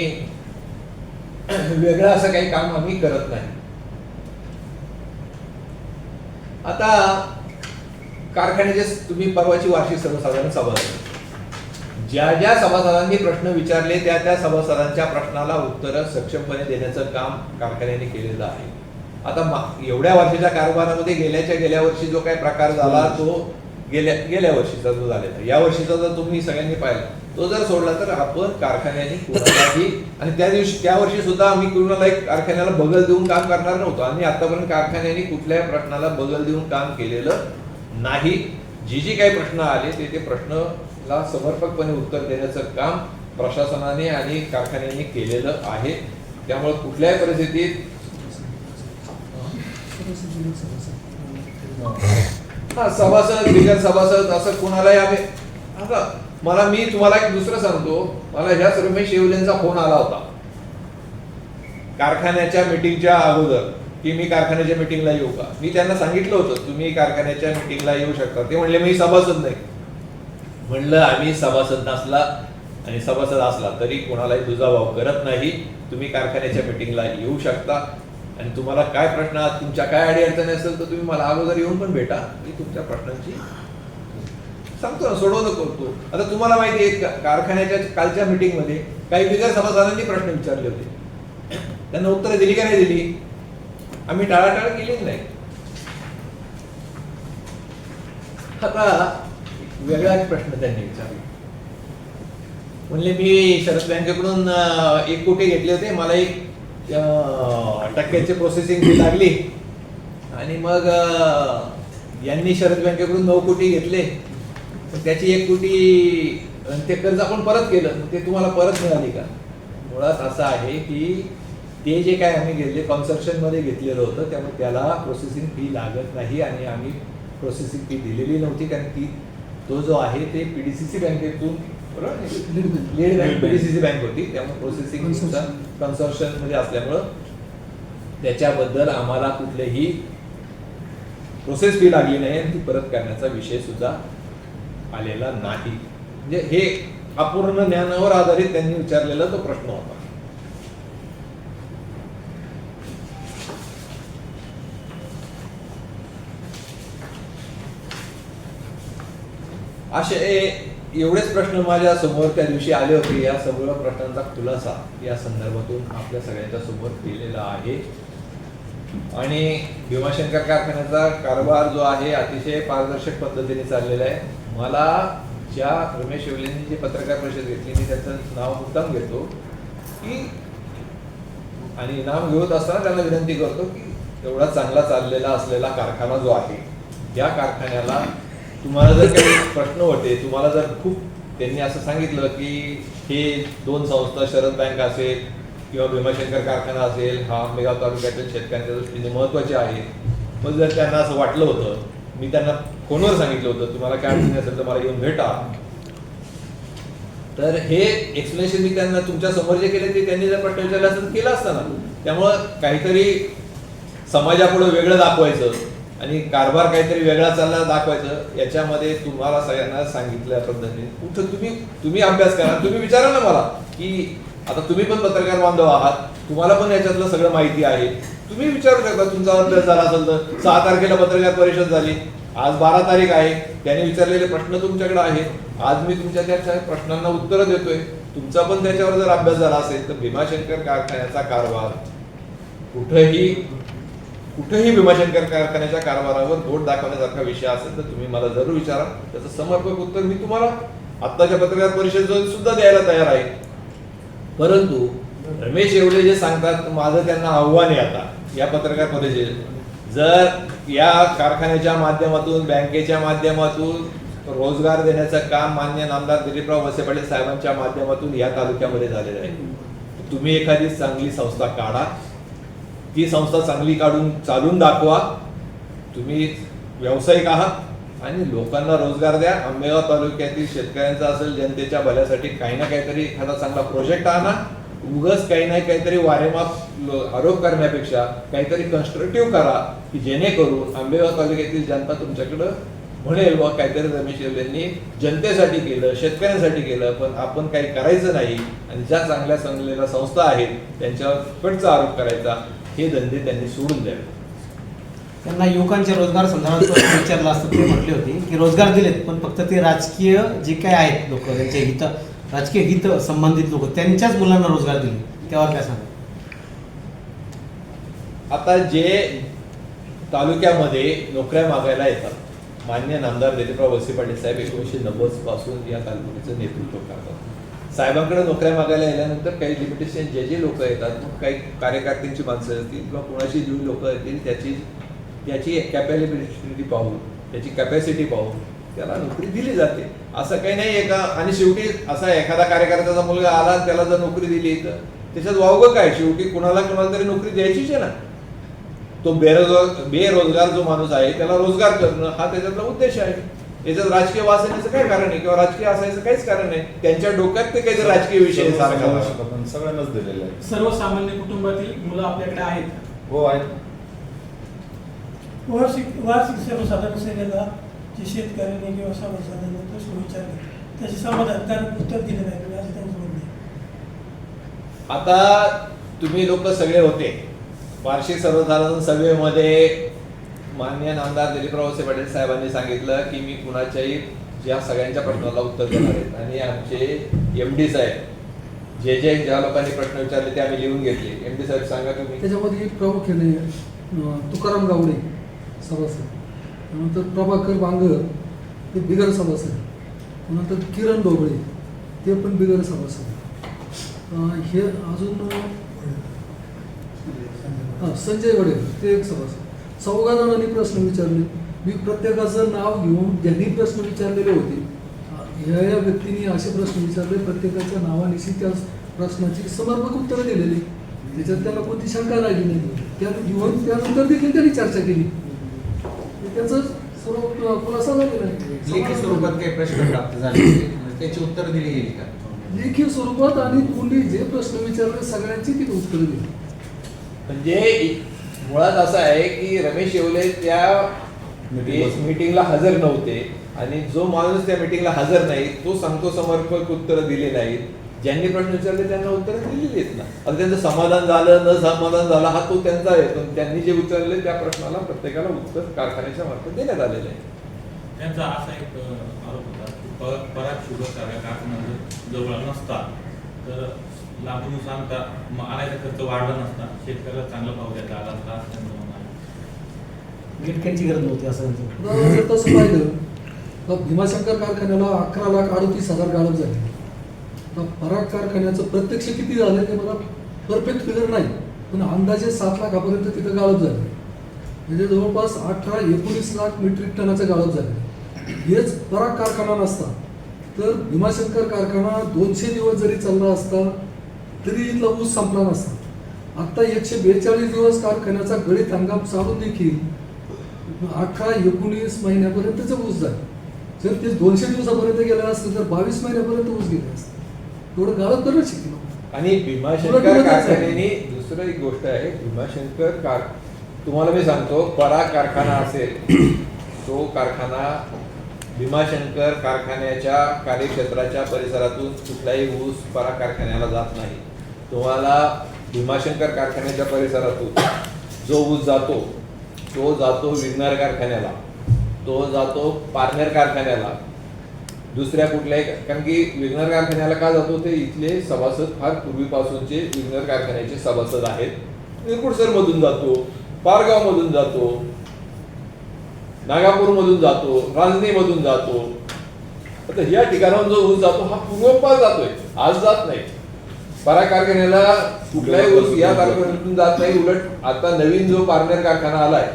वेगळं असं काही काम आम्ही करत नाही. आता कारखान्याचे तुम्ही परवाची वार्षिक सर्वसाधारण सभा, ज्या सभासदांनी प्रश्न विचारले त्या सभासदांच्या प्रश्नाला उत्तर सक्षमपणे देण्याचं काम कारखान्याने केलेलं आहे. आता एवढ्या वर्षाच्या कारभारामध्ये गेल्या वर्षी जो काही प्रकार झाला तो गेल्या वर्षीचा जो झालेला, या वर्षीचा जर तुम्ही सगळ्यांनी पाहिला तो जर सोडला तर आपण कारखान्याने कुणालाही, आणि त्या वर्षी सुद्धा आम्ही कुणाला कारखान्याला बगल देऊन काम करणार नव्हतो. आणि आतापर्यंत कारखान्याने कुठल्याही प्रश्नाला बगल देऊन काम केलेलं नाही. जी काही प्रश्न आले ते प्रश्नाला समर्पकपणे उत्तर देण्याचं काम प्रशासनाने आणि कारखान्याने केलेलं आहे. त्यामुळे कुठल्याही परिस्थितीत सभासद बिगर सभासद असं कुणालाही आम्ही, आता मी तुम्हाला एक दुसरं सांगतो, मला ह्याच रमेश येवलेंचा फोन आला होता कारखान्याच्या मीटिंगच्या अगोदर की मी कारखान्याच्या मीटिंगला येऊ का. मी त्यांना सांगितलं होतं तुम्ही कारखान्याच्या मीटिंगला येऊ शकता. ते म्हणले मी सभासद नाही. म्हणलं आम्ही सभासद नसला आणि सभासद असला तरी कोणालाही दुजाभाव करत नाही. तुम्ही कारखान्याच्या मीटिंगला येऊ शकता आणि तुम्हाला काय प्रश्न, तुमच्या काय अडीअडचणी असेल तर तुम्ही मला अगोदर येऊन पण भेटा. मी तुमच्या प्रश्नांची सांगतो ना, सोडवणं करतो. आता तुम्हाला माहिती आहे कारखान्याच्या कालच्या मीटिंगमध्ये काही बिगर सभासदांनी प्रश्न विचारले होते, त्यांना उत्तरं दिली का नाही दिली? आम्ही टाळाटाळ केलीच नाही. आता वेगळा एक प्रश्न त्यांनी विचारला, म्हणले मी शरद बँकेकडून 1 कोटी घेतले होते, मला 1% प्रोसेसिंग फी लागली आणि मग यांनी शरद बँकेकडून 9 कोटी घेतले, त्याची 1 कोटी ते कर्ज आपण परत केलं, ते तुम्हाला परत मिळाली का? मुळात असं आहे की ते जे काय आम्ही घेतले कॉन्सर्शन मध्ये घेतलेलं होतं, त्यामुळे त्याला प्रोसेसिंग फी लागत नाही आणि आम्ही प्रोसेसिंग फी दिलेली नव्हती, कारण ती तो जो आहे ते पीडीसीसी बँकेतून लीड बँक पीडीसीसी बँक होती, त्यामुळे प्रोसेसिंग कन्सर्शन मध्ये असल्यामुळं त्याच्याबद्दल आम्हाला कुठलेही प्रोसेस फी लागली नाही आणि ती परत करण्याचा विषय सुद्धा आलेला नाही. म्हणजे हे अपूर्ण ज्ञानावर आधारित त्यांनी विचारलेला तो प्रश्न होता. असे एवढेच प्रश्न माझ्या समोर त्या दिवशी आले होते. या सगळ्या प्रश्नांचा खुलासा या संदर्भातून आपल्या सगळ्यांच्या समोर केलेला आहे आणि भीमाशंकर कारखान्याचा कारभार जो आहे अतिशय पारदर्शक पद्धतीने चाललेला आहे. मला ज्या रमेश येवलेंनी जी पत्रकार परिषद घेतली मी त्याचं नाव मुद्दाम घेतो की आणि नाव घेत असताना त्यांना विनंती करतो की एवढा चांगला चाललेला असलेला कारखाना जो आहे या कारखान्याला तुम्हाला जर काही प्रश्न होते, तुम्हाला जर खूप त्यांनी असं सांगितलं की हे 2 संस्था शरद बँक असेल किंवा भीमाशंकर कारखाना असेल हा आंबेगाव तालुक्यातील शेतकऱ्यांच्या दृष्टीने महत्त्वाचे आहे, मग जर त्यांना असं वाटलं होतं, मी त्यांना फोनवर सांगितलं होतं तुम्हाला काय अडचणी असेल तर मला येऊन भेटा, तर हे एक्सप्लेनेशन मी त्यांना तुमच्या समोर जे केले ते त्यांनी जर प्रश्न विचारला असं केलं असतं ना. त्यामुळं काहीतरी समाजापुढे वेगळं दाखवायचं आणि कारभार काहीतरी वेगळा चालला दाखवायचं, याच्यामध्ये तुम्हाला सगळ्यांना सांगितल्या पद्धतीने कुठं तुम्ही अभ्यास करा, तुम्ही विचारा ना मला की आता तुम्ही पण पत्रकार बांधव आहात, तुम्हाला पण याच्यातलं सगळं माहिती आहे, तुम्ही विचारू शकता. तुमचा अभ्यास झाला असेल तर 6 तारखेला पत्रकार परिषद झाली, आज 12 तारीख आहे, त्यांनी विचारलेले प्रश्न तुमच्याकडे आहेत, आज मी तुमच्या त्या प्रश्नांना उत्तरं देतोय. तुमचा पण त्याच्यावर जर अभ्यास झाला असेल तर भीमाशंकर कारखान्याचा कारभार कुठेही भीमाशंकर कारखान्याच्या कारभारावर बोट दाखवण्यासारखा विषय असेल तर तुम्ही मला जरूर विचारा, त्याचं समर्पक उत्तर मी तुम्हाला आत्ताच्या पत्रकार परिषदेत सुद्धा द्यायला तयार आहे. परंतु रमेश येवले जे सांगतात माझं त्यांना आव्हान आहे आता या पत्रकार परिषदेत, जर या कारखान्याच्या माध्यमातून बँकेच्या माध्यमातून रोजगार देण्याचं काम मान्य नामदार दिलीपराव वळसे पाटील साहेबांच्या माध्यमातून या तालुक्यामध्ये झालेलं आहे, तुम्ही एखादी चांगली संस्था काढा, ती संस्था चांगली काढून चालून दाखवा, तुम्ही व्यावसायिक आहात आणि लोकांना रोजगार द्या. आंबेगाव तालुक्यातील शेतकऱ्यांचा असेल जनतेच्या भल्यासाठी काही ना काहीतरी एखादा चांगला प्रोजेक्ट आणा. उगाच काही नाही काहीतरी वारेमाप आरोप करण्यापेक्षा काहीतरी कन्स्ट्रक्टिव्ह करा की जेणेकरून आंबेगाव तालुक्यातील जनता तुमच्याकडं म्हणेल व काहीतरी रमेश येवलेंनी जनतेसाठी केलं, शेतकऱ्यांसाठी केलं, पण आपण काही करायचं नाही आणि ज्या चांगल्या चांगलेल्या संस्था आहेत त्यांच्यावर कडचा आरोप करायचा, हे धंदे त्यांनी सोडून द्यावे. त्यांना युवकांच्या रोजगार संदर्भात प्रश्न विचारला असता ते म्हटले होते की रोजगार दिलेत पण फक्त ते राजकीय जे काय आहेत लोक त्यांचे हित राजकीय हित संबंधित लोक त्यांच्याच मुलांना रोजगार दिले, त्यावर काय सांगा? आता जे तालुक्यामध्ये नोकऱ्या मागायला येतात, मान्य नामदार दिलीपराव वळसे पाटील साहेब 1990 पासून या तालुक्याचं नेतृत्व करतात. साहेबांकडे नोकऱ्या मागायला गेल्यानंतर काही लिमिटेशन जे लोक येतात, मग काही कार्यकर्त्यांची माणसं असतील किंवा कोणाची जी लोक येतील त्याची कॅपॅबिलिटी पाहून त्याची कॅपॅसिटी पाहून त्याला नोकरी दिली जाते. असं काही नाही एका आणि शेवटी असा एखादा कार्यकर्त्याचा मुलगा आला त्याला जर नोकरी दिली तर त्याच्यात वावगं काय, शेवटी कुणाला तरी नोकरी द्यायचीच आहे ना. तो बेरोजगार जो माणूस आहे त्याला रोजगार करणं हा त्याच्यातला उद्देश आहे. याच्यात राजकीय वाचण्याचं काय कारण आहे किंवा राजकीय असायचं काहीच कारण नाही. त्यांच्या डोक्यात ते काहीतरी राजकीय विषय सगळ्यांनाच दिलेलं आहे. सर्वसामान्य कुटुंबातील मुलं आपल्याकडे आहेत. हो आहेत. वार्षिक सर्वसाधारण सेवेला जे शेतकऱ्यांनी किंवा समाजाने प्रश्न विचारले त्याचे समाधानकारक उत्तर दिले नाही असं त्यांचं म्हणणं आहे. आता तुम्ही लोक सगळे होते वार्षिक सर्वसाधारण सभेमध्ये, माननीय नामदार दिलीपराव वळसे पाटील साहेबांनी सांगितलं की मी कुणाच्याही या सगळ्यांच्या प्रश्नाला उत्तर देणार आहेत आणि आमचे MD साहेब ज्या लोकांनी प्रश्न विचारले ते आम्ही लिहून घेतले. MD साहेब सांगा तुम्ही. त्याच्यामध्ये प्रामुख्याने तुकाराम गावडे सभासद, नंतर प्रभाकर बांगर ते बिगर सभासद, नंतर किरण डोबळे ते पण बिगर सभासद, हे अजून संजय वडे ते एक सभासद. 14 जणांनी प्रश्न विचारले. मी प्रत्येकाचं नाव घेऊन ज्यांनी प्रश्न विचारलेले होते या व्यक्तींनी असे प्रश्न विचारले, प्रत्येकाच्या नावानिशी त्या प्रश्नाची समर्पक उत्तरं दिलेली, त्याच्यात त्याला कोणती शंका लागली नाही. त्यानंतर देखील त्यांनी चर्चा केली, त्याचं सर्व खुलासा झालेला आहे. लेखी स्वरूपात काही प्रश्न प्राप्त झाले त्याची उत्तर दिली गेली का? लेखी स्वरूपात आणि कोणी जे प्रश्न विचारले सगळ्यांची तिथे उत्तर दिली. म्हणजे मुळात असं आहे की रमेश येवले त्या मीटिंगला हजर नव्हते आणि जो माणूस त्या मीटिंगला हजर नाही तो सांगतो समर्पक उत्तरं दिले नाहीत. ज्यांनी प्रश्न विचारले त्यांना उत्तरं दिलेली आहेत ना. आता त्यांचं समाधान झालं न समाधान झालं हा तो त्यांचा आहे, पण त्यांनी जे विचारले त्या प्रश्नाला प्रत्येकाला उत्तर कारखान्याच्या मार्फत देण्यात आलेलं आहे. त्यांचा असा एक आरोप होता की बराच शुगर सारख्या कारखान्यामध्ये जवळ नसता तर लागून सांगता आणायचा खर्च वाढला नसता, शेतकऱ्याला चांगला भाव देता आला असता असं त्यांचं म्हणणं आहे. गिटक्यांची गरज नव्हती असं त्यांचं. जर तसं पाहिलं तर भीमाशंकर कारखान्याला 11,38,000 गाळप झाले. तर पराग कारखान्याचं प्रत्यक्ष किती झालं ते मला परफेक्ट फिगर नाही, पण अंदाजे 7 लाखापर्यंत तिथं गाळप झालं. म्हणजे जवळपास 18-19 लाख मेट्रिक टनाचं गाळप झालं. हेच पराग कारखाना नसता तर भीमाशंकर कारखाना 200 दिवस जरी चालला असता तरी इथला ऊस संपला नसता. आता 142 दिवस कारखान्याचा गळीत हंगाम चालून देखील 18-19 महिन्यापर्यंतच ऊस झालं. जर ते 200 दिवसापर्यंत गेलं असतं तर 22 महिन्यापर्यंत ऊस गेले असतं. एवढं गाळप करणं शिकलो. आणि भीमाशंकर कारखान्याने दुसरं एक गोष्ट आहे, भीमाशंकर तुम्हाला मी सांगतो, पराग कारखाना असेल तो कारखाना भीमाशंकर कारखान्याच्या कार्यक्षेत्राच्या परिसरातून कुठलाही ऊस पराग कारखान्याला जात नाही. तुम्हाला भीमाशंकर कारखान्याच्या परिसरातून जो ऊस जातो तो जातो विघ्नर कारखान्याला, तो जातो पारनेर कारखान्याला, दुसऱ्या कुठल्याही, कारण की विघ्नर कारखान्याला का जातो ते इथले सभासद फार पूर्वीपासूनचे विघ्नर कारखान्याचे सभासद आहेत. निरकुडसर मधून जातो, पारगाव मधून जातो, नागापूर मधून जातो, रांजणी मधून जातो. आता या ठिकाणाहून जो ऊस जातो हा पूर्वपार जातोय, आज जात नाही. पराग कारखान्याला कुठलाही ऊस या कारखान्यातून जात नाही. उलट आता नवीन जो पारनेर कारखाना आलाय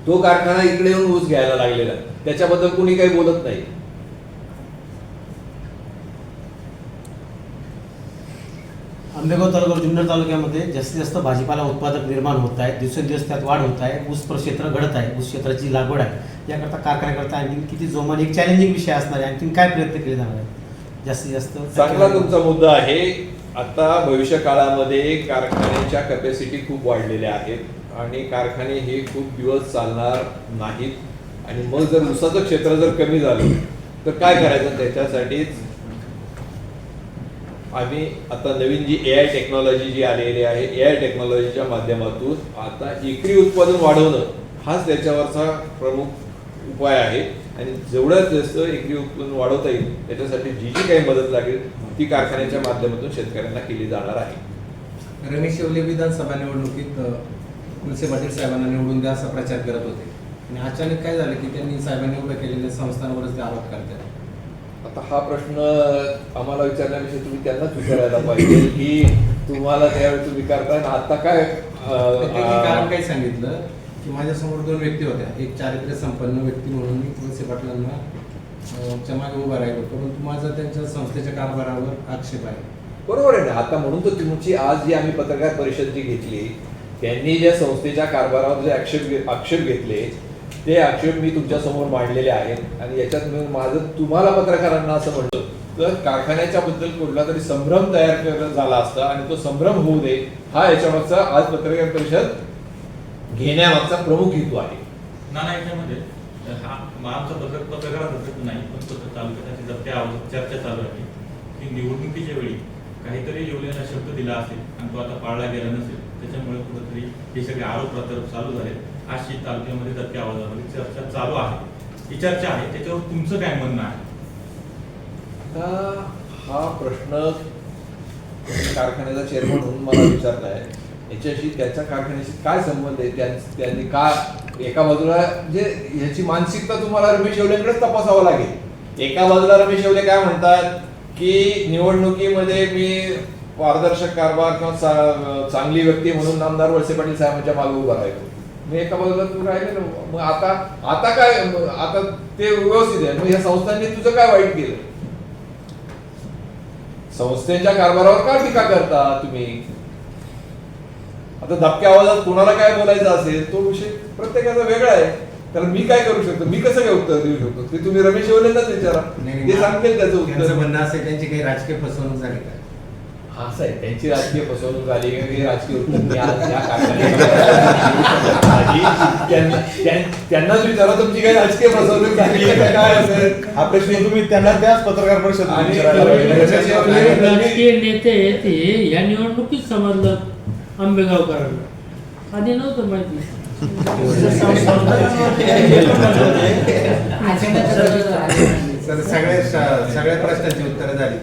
तो कारखाना इकडे येऊन ऊस घ्यायला लागलेला, त्याच्याबद्दल कुणी काही बोलत नाही. आंबेगाव तालुका जुन्नर तालुक्यामध्ये जास्तीत जास्त भाजीपाला उत्पादक निर्माण होत आहेत, दिवसेंदिवस त्यात वाढ होत आहे, ऊस प्रक्षेत्र घडत आहे, ऊस क्षेत्राची लागवड आहे. याकरता कारखान्याकरता आणखी किती जोमाने एक चॅलेंजिंग विषय असणार आहे, आणखी काय प्रयत्न केले जाणार आहेत जास्तीत जास्त? चांगला तुमचा मुद्दा आहे. आता भविष्य काळामध्ये कारखान्याच्या कॅपॅसिटी खूप वाढलेल्या आहेत आणि कारखाने हे खूप दिवस चालणार नाहीत. आणि मग जर ऊसाचं क्षेत्र जर कमी झालं तर काय करायचं, त्याच्यासाठीच आम्ही आता नवीन जी AI टेक्नॉलॉजी जी आलेली आहे, AI टेक्नॉलॉजीच्या माध्यमातून आता एकरी उत्पादन वाढवणं हाच त्याच्यावरचा प्रमुख उपाय आहे. आणि जेवढ्यात जास्त एकरी उत्पादन वाढवता येईल त्याच्यासाठी जी जी काही मदत लागेल ती कारखान्याच्या माध्यमातून शेतकऱ्यांना केली जाणार आहे. रमेश येवले विधानसभा निवडणुकीत वळसे पाटील साहेबांना निवडून द्या असा प्रचार करत होते आणि अचानक काय झालं की त्यांनी साहेबांनी उभ्या केलेल्या संस्थांवरच ते आरोप करतात. आता हा प्रश्न आम्हाला विचारण्यापेक्षा तुम्ही त्यांनाच विचारायला पाहिजे की तुम्हाला त्यावेळी तुम्ही करताय ना आता काय त्यांनी कारण काय सांगितलं की माझ्यासमोर 2 व्यक्ती होत्या, एक चारित्र्य संपन्न व्यक्ती म्हणून मी वळसे पाटलांना मागे उभा राहिलो, परंतु माझा त्यांच्या संस्थेच्या कारभारावर आक्षेप आहे. बरोबर आहे ना. आता म्हणून तर तुमची आज जी आम्ही पत्रकार परिषद जी घेतली त्यांनी ज्या संस्थेच्या कारभारावर जे आक्षेप घेतले ते आक्षेप मी तुमच्या समोर मांडलेले आहेत. आणि याच्यात मी माझं तुम्हाला पत्रकारांना असं म्हणलं तर कारखान्याच्या बद्दल कुठला तरी संभ्रम तयार झाला असता आणि तो संभ्रम होऊ दे हा याच्यामागचा आज पत्रकार परिषद घेण्यामागचा प्रमुख हेतू आहे. नाना याच्यामध्ये हा आमचा पत्रकाराबद्दल नाही, पण तालुक्याची जप्त्या चर्चा चालू आहे की निवडणुकीच्या वेळी काहीतरी येवलेला शब्द दिला असेल आणि तो आता पाळला गेला नसेल, त्याच्यामुळे कुठेतरी हे सगळे आरोप प्रत्यारोप चालू झाले. अशी तालुक्यामध्ये दत्त्या आवाजामध्ये चर्चा चालू आहे, ही चर्चा आहे, त्याच्यावर तुमचं काय म्हणणं आहे? हा प्रश्न तुम्ही कारखान्याचा चेअरमन म्हणून मला विचारताय, याच्याशी त्याच्या कारखान्याशी काय संबंध आहे? त्यांनी का एका बाजूला जे याची मानसिकता तुम्हाला रमेश येवलेकडेच तपासावं लागेल. एका बाजूला रमेश येवले काय म्हणतात की निवडणुकीमध्ये मी पारदर्शक कारभार किंवा चांगली व्यक्ती म्हणून आमदार वळसे पाटील साहेबांच्या मागे उभा राहिलो. मी एका बाजूला तू राहिले, मग आता काय, आता ते व्यवस्थित आहे, मग या संस्थांनी तुझं काय वाईट केलं? संस्थेच्या कारभारावर का टीका करता तुम्ही? आता धपक्या आवाजात कुणाला काय बोलायचं असेल तो विषय प्रत्येकाचा वेगळा आहे. त्याला मी काय करू शकतो, मी कसं काय उत्तर देऊ शकतो ते तुम्ही रमेश येवलेंनाच विचारा, ते सांगतील त्याचं उत्तर. त्यांचं म्हणणं असेल त्यांची काही राजकीय फसवणूक झाली का? असं आहे, त्यांची राजकीय फसवणूक झाली का हे राजकीय उत्तर मी आज या कारखान्यात त्यांनाच विचारा तुमची काही राजकीय फसवणूक झाली का काय असेल हा प्रश्न तुम्ही त्यांना त्याच पत्रकार परिषदेत आणि विचारायला पाहिजे. राजकीय नेते आहेत हे या निवडणुकीत समजलं आंबेगावकरांना, आधी नव्हतं माहिती. सर सगळ्या प्रश्नांची उत्तरं झाली,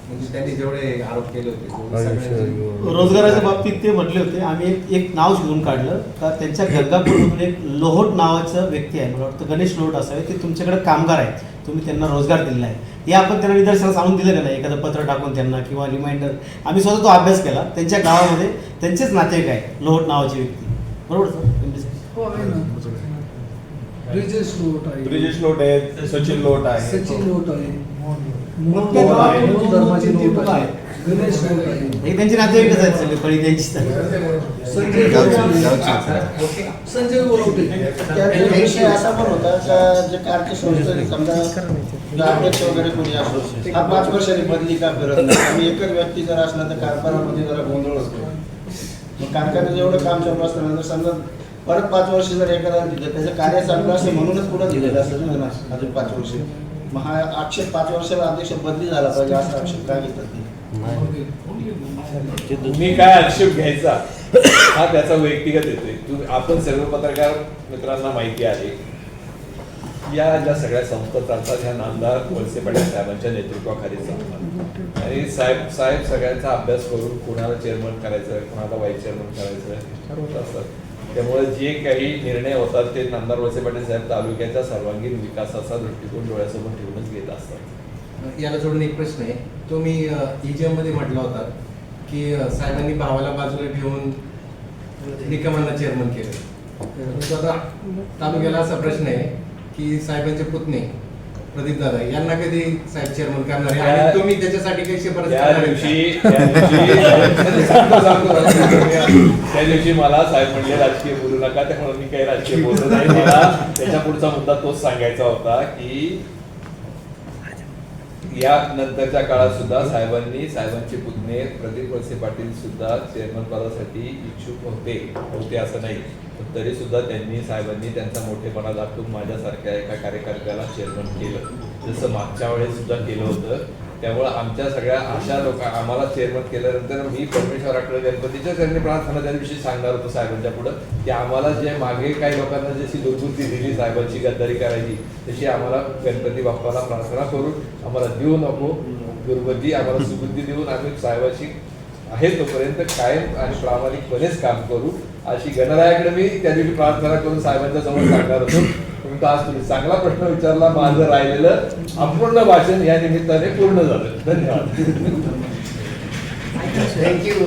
म्हणजे त्यांनी जेवढे आरोप केले होते सगळ्यांची- रोजगाराच्या बाबतीत ते म्हटले होते, आम्ही एक नाव शोधून काढलं का त्यांच्या गंगापूरमधून एक लोहोट नावाचं व्यक्ती आहे, मला वाटतं गणेश लोहोट असावे, ते तुमच्याकडे कामगार आहेत, तुम्ही त्यांना रोजगार दिलेला आहे. हे आपण त्यांना निदर्शनास आणून दिलं का नाही, एखादं पत्र टाकून त्यांना किंवा रिमाइंडर. आम्ही स्वतः तो अभ्यास केला. त्यांच्या गावामध्ये त्यांचेच नातेवाईक आहे लोहोट नावाची व्यक्ती, बरोबर सर? हो आहे ना. ब्रिजेश लोट आहे, ब्रिजेश लोट आहे, सचिन लोट आहे, सचिन लोट आहे, मग त्या गावात मोहन धर्माची लोट आहे, गणेश लोट आहे, हे त्यांचे नातेवाईकच आहेत सगळे, फळी त्यांचीच आहे. संजय संजय गोरवटे. त्यात विषय असा पण होता का जे कारच्या संस्थेने समजा अध्यक्ष वगैरे कोणी असो, हा 5 वर्षांनी बदली का करत नाही? आणि एकच व्यक्ती जर असला तर कारभारामध्ये जरा गोंधळ होतो. मग कारखान्याचं एवढं काम चालू असताना जर समजा परत 5 वर्ष जर एखादा दिलं, त्याचं कार्य चांगलं असं म्हणूनच पुढे दिलेलं असतं ना अजून 5 वर्ष. मग हा आक्षेप 5 वर्षाला अध्यक्ष बदली झाला पाहिजे असा आक्षेप काय घेतात ते? तुम्ही काय आक्षेप घ्यायचा हा त्याचा व्यक्तिगत येतोय. आपण सर्व पत्रकार मित्रांना माहिती आहे या ज्या सगळ्या संस्था चालतात ह्या नामदार वळसे पाटील साहेबांच्या नेतृत्वाखाली चालतात. आणि साहेब सगळ्यांचा अभ्यास करून कुणाला चेअरमन करायचं, कुणाला व्हाईस चेअरमन करायचं ठरवत असतात. त्यामुळे जे काही निर्णय होतात ते नामदार वळसे पाटील साहेब तालुक्याच्या सर्वांगीण विकासाचा दृष्टिकोन डोळ्यासमोर ठेवूनच घेत असतात. याला जोडून एक प्रश्न आहे, तो मी EGM मध्ये म्हटला होता की साहेबांनी भावाला बाजूला ठेवून निकमांना चेअरमन केलं. परंतु आता तालुक्याला असा प्रश्न आहे की साहेबांचे पुतणे प्रदीप दादा यांना कधी साहेब चेअरमन करणार आहे आणि तुम्ही त्याच्यासाठी काही शिफारस त्या करणार आहे दिवशी का? त्या दिवशी मला साहेब म्हणले राजकीय बोलू नका, त्यामुळे मी काही राजकीय बोललो नाही. मला त्याच्या पुढचा मुद्दा तोच सांगायचा होता की या नंतरच्या काळात सुद्धा साहेबांचे पुतणे प्रदीप वळसे पाटील सुद्धा चेअरमन पदासाठी इच्छुक होते असं नाही, पण तरी सुद्धा साहेबांनी त्यांचा मोठेपणा दाखवून माझ्यासारख्या एका कार्यकर्त्याला चेअरमन केलं, जसं मागच्या वेळेस सुद्धा केलं होतं. त्यामुळे आमच्या सगळ्या अशा आम्हाला चेअरमन केल्यानंतर मी परमेश्वराकडे गणपतीच्या चरणी प्रार्थना त्या दिवशी सांगणार होतो साहेबांच्या पुढं की आम्हाला जे मागे काही लोकांना जशी दुर्बुद्धी दिली साहेबांची गद्दारी करायची, तशी आम्हाला गणपती बाप्पाला प्रार्थना करून आम्हाला देऊ नको दुर्बुद्धी, आम्हाला सुबुद्धी देऊन आम्ही साहेबाची आहे तोपर्यंत कायम आणि प्रामाणिकपणेच काम करू अशी गणरायाकडे मी त्या दिवशी प्रार्थना करून साहेबांच्या समोर सांगणार होतो. परंतु आज तुम्ही चांगला प्रश्न विचारला, माझं राहिलेलं अपूर्ण भाषण या निमित्ताने पूर्ण झालं. धन्यवाद. थँक्यू.